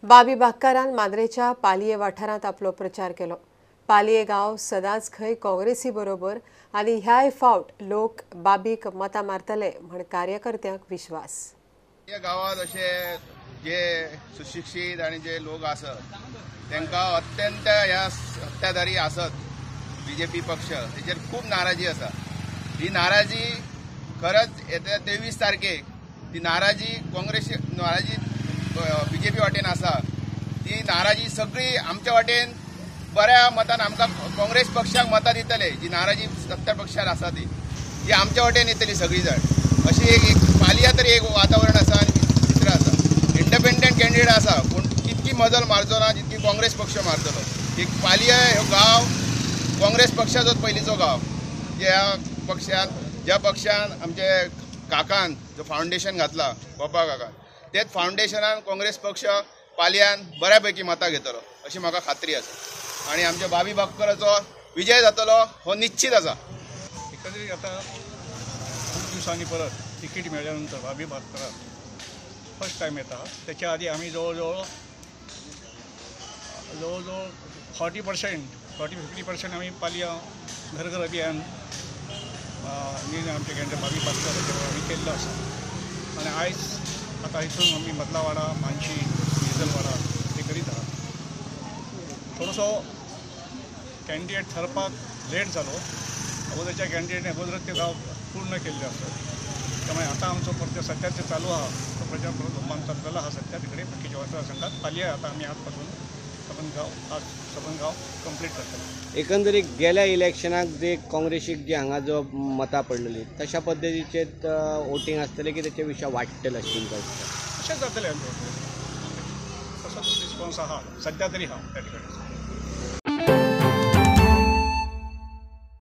बाबी बाक्कारान मांद्रेच्या पालये वाठारांत आपलो प्रचार केलो। पालये गांव सदांच खंय काँग्रेसी बरोबर आनी ह्याय फावट लोक बाबीक मतां मारतले म्हण कार्यकर्त्यांक विश्वास। या गावात असे जे सुशिक्षित आणि जे लोक असत त्यांना अत्यंत ह्या सत्ताधारी असत बीजेपी पक्ष त्याचेर खूप नाराजी असा। ही नाराजी खरंच येत्या 23 तारखेक ती नाराजी काँग्रेस नाराजी बीजेपी वाटेन आसा। ती नाराजी सगळी आमच्या वाटेन बऱ्या मतान आमकां काँग्रेस पक्षाक मतां दितले। जी नाराजी सत्ता पक्षार आसा ती आमच्या वाटेन येतली सगळी जण। अशी एक पालया तरी एक वातावरण आसा आनी चित्र आसा। इंडिपेंडंट कॅन्डिडेट आसा पूण तितकी मजल मारचो ना जितकी काँग्रेस पक्ष मारतलो। एक पालया हो गांव काँग्रेस पक्षाचोच पयलींचो गांव। ज्या पक्षान आमचे काकान जो फावंडेशन घातला बाबा काकान तेच फावंडेशनान काँग्रेस पक्ष पालयान बऱ्यापैकी मतां घेतलो अशी म्हाका खात्री आसा। आणि आमच्या बाबी बाक्कराचो विजय जातलो हो निश्चित आसा। एकंदरीत आता खूप दिवसांनी परत तिकीट मिळाल्यानंतर बाबी बाक्कराक फर्स्ट टाइम येता। त्याच्या आधी आम्ही जवळजवळ 40-50% आम्ही पालया घर अभियान आमच्या कॅन्डिडेट बाबी बाक्कर आम्ही केल्लो आसा। आणि आयज आता इथून आम्ही मदलावाडा मानशी निजलवाडा ते करीत आहात। थोडोसो कॅन्डिडेट ठरपाक लेट जालो। अगोदरच्या कॅन्डिडेटने अगोदरच ते गाव पूर्ण केल्ले आसत। त्यामुळे आता आमचो परत सध्या जे चालू आहा तो प्रचार परत लोकांक चाललेला आहा सध्या तिकडे बाकीच्या मतदारसंघात पालया आता आम्ही आजपासून सबन गाव कंप्लीट करतलो। एकंदरीत गेल्या इलेक्शनाक जे काँग्रेसीक जे हांगा जो मतां पडलेली तशा पद्दतीचे वोटिंग आसतले की त्याच्या विशय वाडटले अशें तुमकां दिसता? अशेंच जातलें तसोच रिस्पॉन्स आहा सध्या तरी हा त्या ठिकाणी।